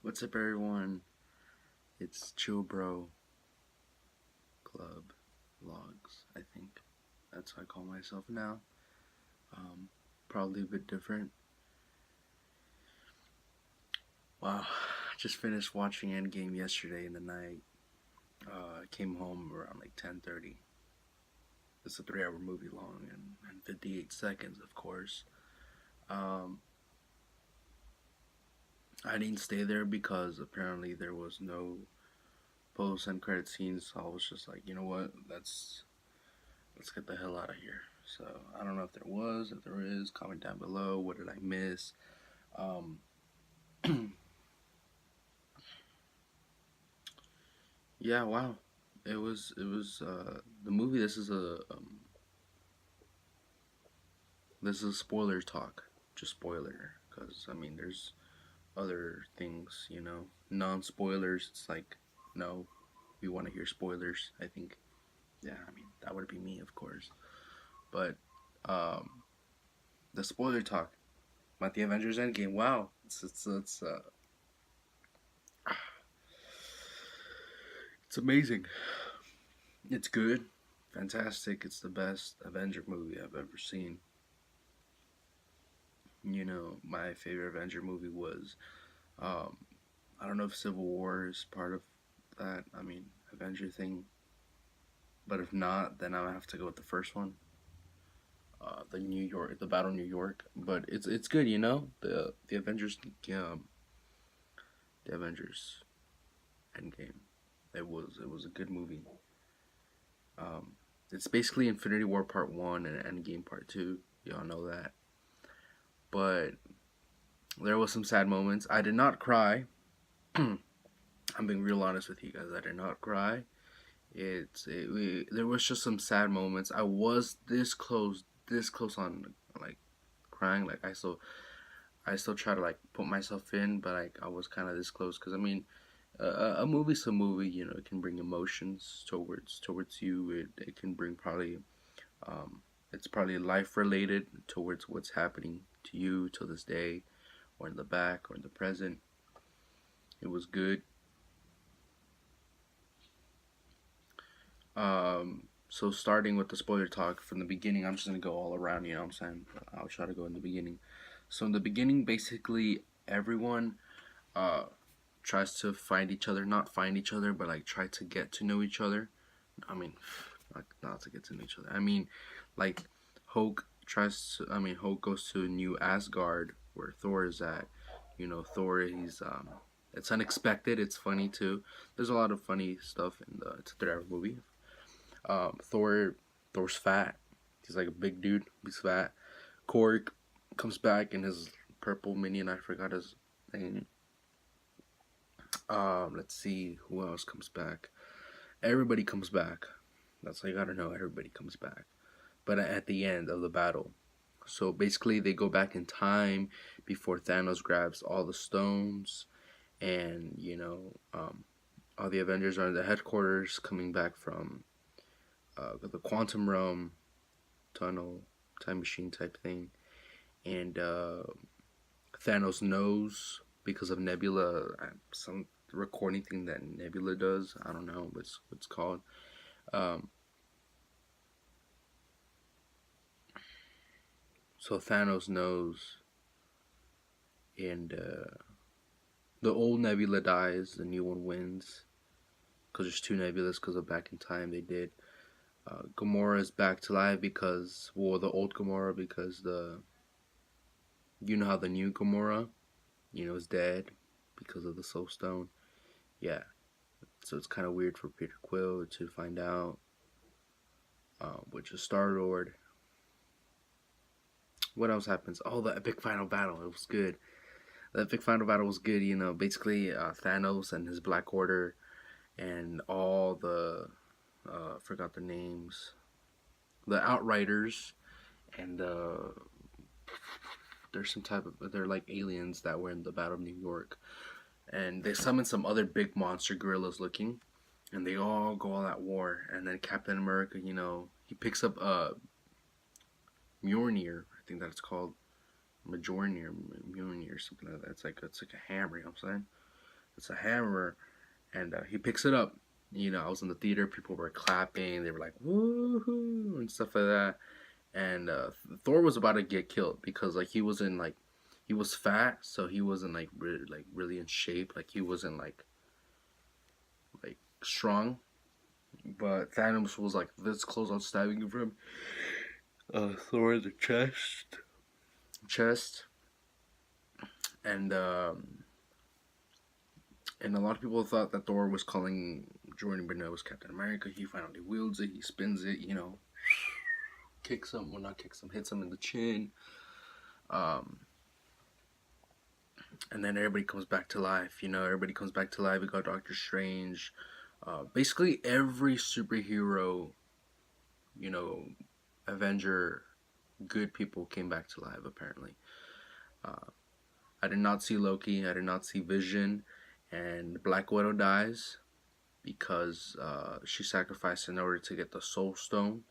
What's up, everyone? It's Chill Bro Club Vlogs, I think. That's what I call myself now. Um, Probably a bit different. Wow, just finished watching Endgame yesterday in the night. I came home around like 10:30. It's a 3-hour movie long and 58 seconds, of course. Um, I didn't stay there because apparently there was no post and credit scenes. So I was just like, you know what? Let's get the hell out of here. So I don't know if there was, if there is. Comment down below. What did I miss? Um, yeah, wow. It was the movie. This is a spoiler talk. Just spoiler, because I mean, there's other things, non spoilers. It's like, no, we want to hear spoilers. I think, yeah. I mean, that would be me, of course. But um, the spoiler talk about the Avengers Endgame. Wow, it's amazing. It's good, fantastic. It's the best Avenger movie I've ever seen. My favorite Avenger movie was, um, I don't know if Civil War is part of that. I mean, Avenger thing. But if not, then I have to go with the first one, the Battle of New York. But it's good, the um, the Avengers Endgame. It was a good movie. Um, it's basically Infinity War Part One and Endgame Part Two. Y'all know that. But there was some sad moments. I did not cry. I'm being real honest with you guys. I did not cry. There was just some sad moments. I was this close on like crying. Like I still try to like put myself in, but like I was kind of this close because I mean, a movie's a movie. It can bring emotions towards you. It can bring probably um, it's probably life related towards what's happening to you till this day, or in the back, or in the present. It was good. So starting with the spoiler talk from the beginning, I'm just gonna go all around. You know what I'm saying? I'll try to go in the beginning. So in the beginning, basically everyone uh tries to find each other, not find each other, but like try to get to know each other. I mean, not to get to know each other. I mean, like Hulk goes to New Asgard where Thor is at. Thor, it's unexpected. It's funny too. There's a lot of funny stuff in the it's a 3-hour movie. Thor, Thor's fat. He's like a big dude. He's fat. Korg comes back in his purple minion. I forgot his name. Let's see who else comes back. Everybody comes back. That's all you gotta know. Everybody comes back, but at the end of the battle. So basically, they go back in time before Thanos grabs all the stones, and all the Avengers are in the headquarters, coming back from the quantum realm tunnel, time machine type thing, and Thanos knows because of Nebula, some recording thing that Nebula does. I don't know what's called. Um, so Thanos knows, and the old Nebula dies, the new one wins because there's two Nebulas because of back in time they did. Gamora is back to life because, well, the old Gamora because how the new Gamora, is dead because of the Soul Stone. Yeah, so it's kind of weird for Peter Quill to find out, which is Star Lord. What else happens? Oh, the epic final battle. It was good. The epic final battle was good. Basically Thanos and his Black Order and all the forgot the names, the Outriders, and there's some type of they're like aliens that were in the Battle of New York, and they summon some other big monster gorillas looking, and they all go all at war. And then Captain America, he picks up Mjolnir, I think that's called Mjolnir, Mjolnir, something like that. It's like a hammer. You know what I'm saying? It's a hammer, and he picks it up. You know, I was in the theater. People were clapping. They were like woohoo and stuff like that. And Thor was about to get killed because like he was fat, so he wasn't like really in shape. Like he wasn't like strong. But Thanos was like this close on stabbing him from Thor in the chest, and and a lot of people thought that Thor was calling Jordan, but no, it was Captain America. He finally wields it. He spins it. You know, kicks him. Well, not kicks him. Hits him in the chin. Um, and then everybody comes back to life. You know, everybody comes back to life. We got Doctor Strange. Basically, every superhero, you know, Avenger, good people came back to life. Apparently, I did not see Loki. I did not see Vision, and Black Widow dies because she sacrificed in order to get the Soul Stone.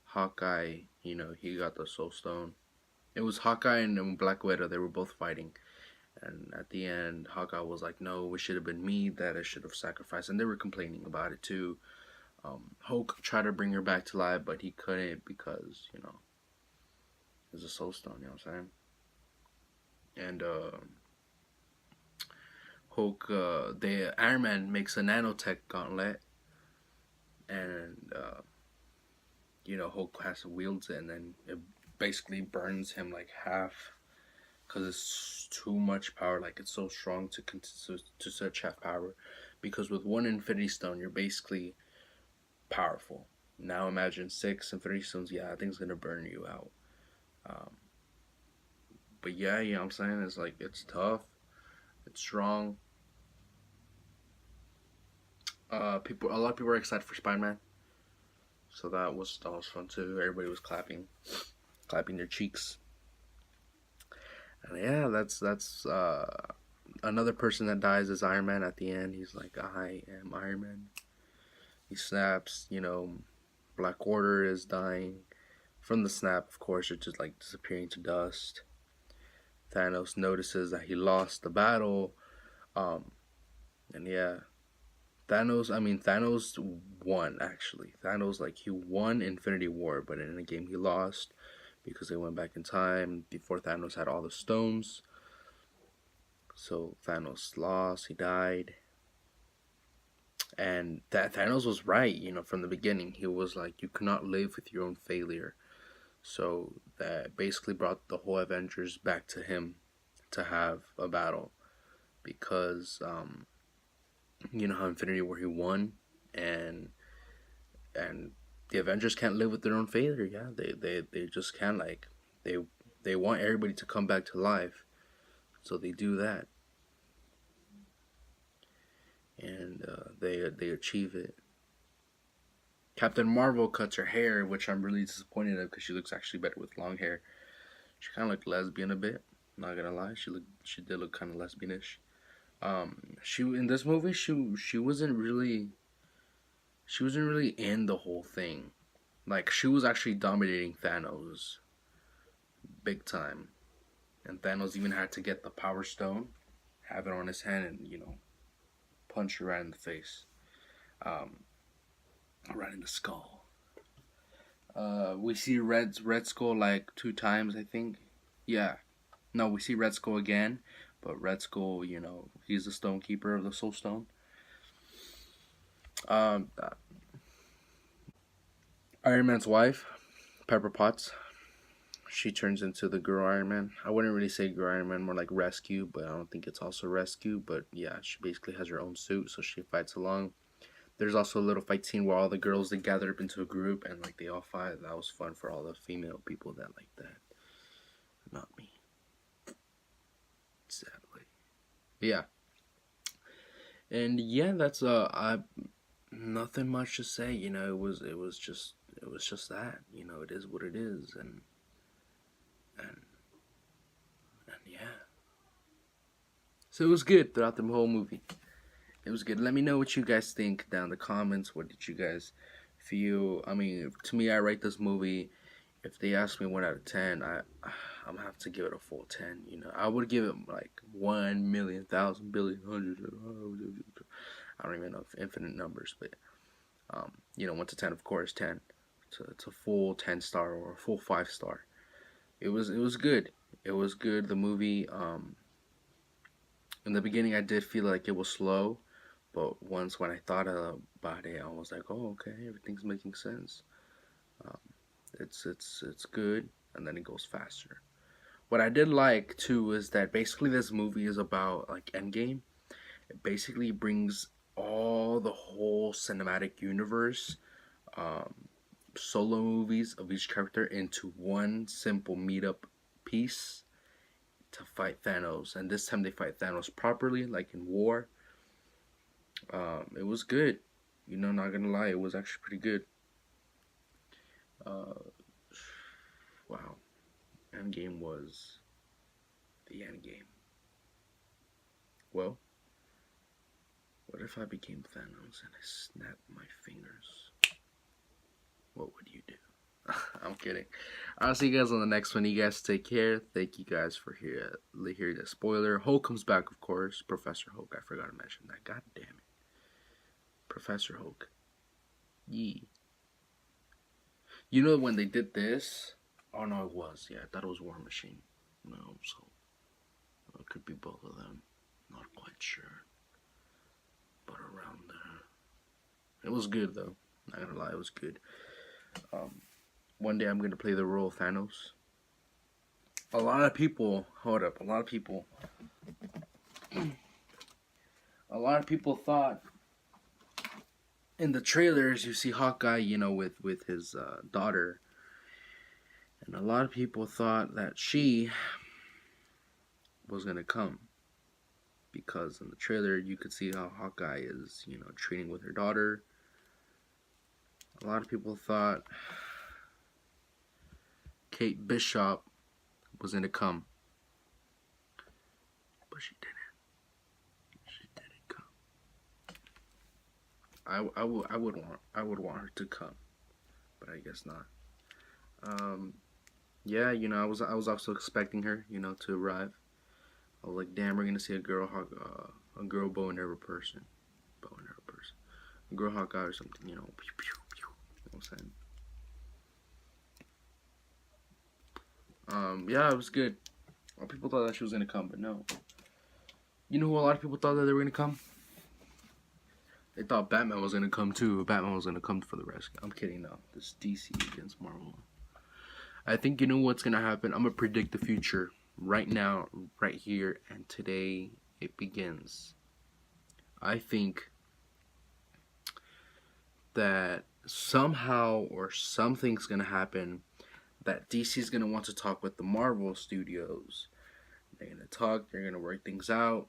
Hawkeye, you know, he got the Soul Stone. It was Hawkeye and Black Widow. They were both fighting. And at the end, Hawkeye was like, no, it should have been me that I should have sacrificed. And they were complaining about it too. Hulk tried to bring her back to life, but he couldn't because, you know, it was a Soul Stone, you know what I'm saying? And Hulk, the Iron Man makes a nanotech gauntlet. And, you know, Hulk has to wield it, and then it basically burns him like half because it's too much power. Like it's so strong to such have power. Because with one Infinity Stone, you're basically powerful. Now imagine 6 Infinity Stones. Yeah, I think it's gonna burn you out. Um, but yeah, you know what I'm saying? It's like it's tough. It's strong. A lot of people were excited for Spider-Man, so that was fun too. Everybody was clapping their cheeks. And yeah, that's another person that dies is Iron Man at the end. He's like, I am Iron Man. He snaps, you know, Black Order is dying. From the snap, of course, it's just like disappearing to dust. Thanos notices that he lost the battle. And yeah. Thanos won, actually. Thanos, like, he won Infinity War, but in a game he lost because they went back in time before Thanos had all the stones. So Thanos lost, he died. And Thanos was right, you know, from the beginning. He was like, you cannot live with your own failure. So that basically brought the whole Avengers back to him to have a battle. Because, you know how Infinity War he won, and the Avengers can't live with their own failure. Yeah, they just can't. Like they want everybody to come back to life, so they do that, and they achieve it. Captain Marvel cuts her hair, which I'm really disappointed of because she looks actually better with long hair. She kind of looked lesbian a bit. Not gonna lie, she did look kind of lesbianish. She in this movie she wasn't really in the whole thing. Like she was actually dominating Thanos big time, and Thanos even had to get the Power Stone, have it on his hand, and you know, punch her right in the face, right in the skull. We see Red Skull like 2 times, I think. Yeah, no, we see Red Skull again, but Red Skull, you know, he's the Stone Keeper of the Soul Stone. Um, Iron Man's wife, Pepper Potts, she turns into the girl Iron Man. I wouldn't really say girl Iron Man, more like rescue, but I don't think it's also rescue. But yeah, she basically has her own suit, so she fights along. There's also a little fight scene where all the girls they gather up into a group and like they all fight. That was fun for all the female people that like that. Not me, sadly. Yeah, and yeah, that's I nothing much to say. You know, it was just that. You know, it is what it is, and and yeah. So it was good throughout the whole movie. It was good. Let me know what you guys think down in the comments. What did you guys feel? I mean, to me, I rate this movie. If they ask me 1 out of 10, I'm gonna have to give it a full 10. You know, I would give it like 1,000,000, 1,000, billion, hundred. I don't even know if infinite numbers, but you know, 1 to 10, of course, 10. It's a full 10 star or a full 5 star. It was good. It was good. The movie. In the beginning, I did feel like it was slow, but once when I thought about it, I was like, oh, okay, everything's making sense. Um, it's good, and then it goes faster. What I did like too is that basically this movie is about like Endgame. It basically brings all the whole cinematic universe, um, solo movies of each character into one simple meetup piece to fight Thanos. And this time they fight Thanos properly, like in war. It was good. You know, not gonna lie, it was actually pretty good. Uh, wow, Endgame was the Endgame. Well, what if I became Thanos and I snapped my fingers? What would you do? I'm kidding. I'll see you guys on the next one. You guys take care. Thank you guys for hearing the spoiler. Hulk comes back, of course. Professor Hulk. I forgot to mention that. God damn it. Professor Hulk. Yee. You know when they did this? Oh no, it was. Yeah, I thought it was War Machine. No, so it could be both of them. Not quite sure. But around there. It was good though. Not gonna lie, it was good. One day I'm gonna play the role of Thanos. A lot of people, hold up, a lot of people thought in the trailers you see Hawkeye, you know, with his daughter, and a lot of people thought that she was gonna come because in the trailer you could see how Hawkeye is, you know, treating with her daughter. A lot of people thought Kate Bishop was gonna come, but she didn't. She didn't come. I would want her to come, but I guess not. Yeah, you know, I was also expecting her, you know, to arrive. I was like, damn, we're gonna see a girl bow and arrow person, a girl Hawkeye or something, you know, pew, pew, pew, you know what I'm saying? Yeah, it was good. A lot of people thought that she was gonna come, but no. You know who a lot of people thought that they were gonna come? They thought Batman was gonna come too. Batman was gonna come for the rescue. I'm kidding, no. This DC against Marvel. I think you know what's gonna happen. I'm gonna predict the future right now, right here, and today it begins. I think that somehow or something's gonna happen that DC's gonna want to talk with the Marvel Studios. They're gonna talk, they're gonna work things out.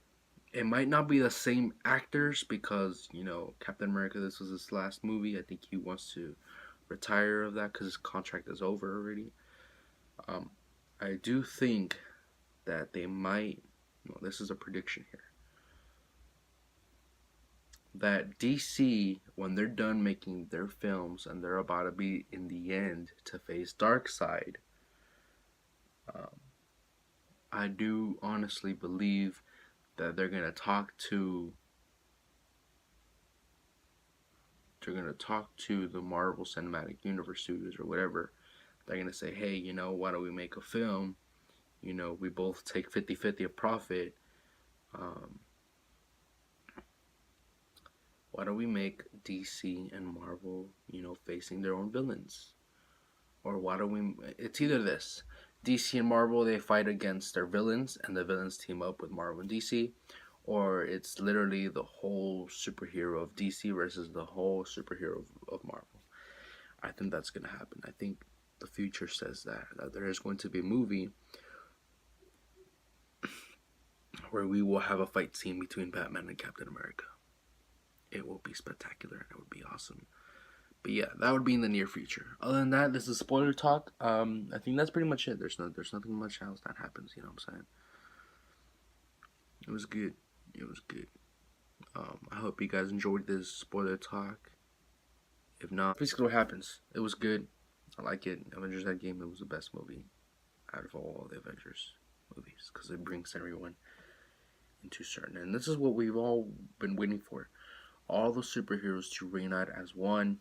It might not be the same actors because, you know, Captain America, this was his last movie. I think he wants to retire of that because his contract is over already. I do think that they might, well, this is a prediction here, that DC, when they're done making their films and they're about to be in the end to face Darkseid, I do honestly believe that they're gonna talk to the Marvel Cinematic Universe studios or whatever. They're gonna say, hey, you know, why don't we make a film? You know, we both take 50-50 of profit. Why don't we make DC and Marvel, you know, facing their own villains? Or why don't we... It's either this. DC and Marvel, they fight against their villains, and the villains team up with Marvel and DC. Or it's literally the whole superhero of DC versus the whole superhero of Marvel. I think that's going to happen. I think the future says that there is going to be a movie where we will have a fight scene between Batman and Captain America. It will be spectacular and it would be awesome. But yeah, that would be in the near future. Other than that, this is spoiler talk. I think that's pretty much it. There's nothing much else that happens. You know what I'm saying? It was good. It was good. I hope you guys enjoyed this spoiler talk. If not, basically what happens. It was good. I like it. Avengers Endgame. It was the best movie out of all the Avengers movies, because it brings everyone into certain. And this is what we've all been waiting for: all the superheroes to reunite as one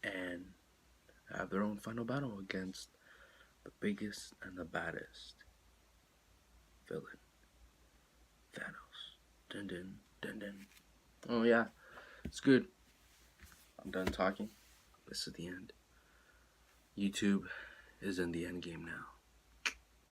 and have their own final battle against the biggest and the baddest villain, Thanos. Dun dun dun dun. Oh yeah, it's good. I'm done talking. This is the end. YouTube is in the end game now.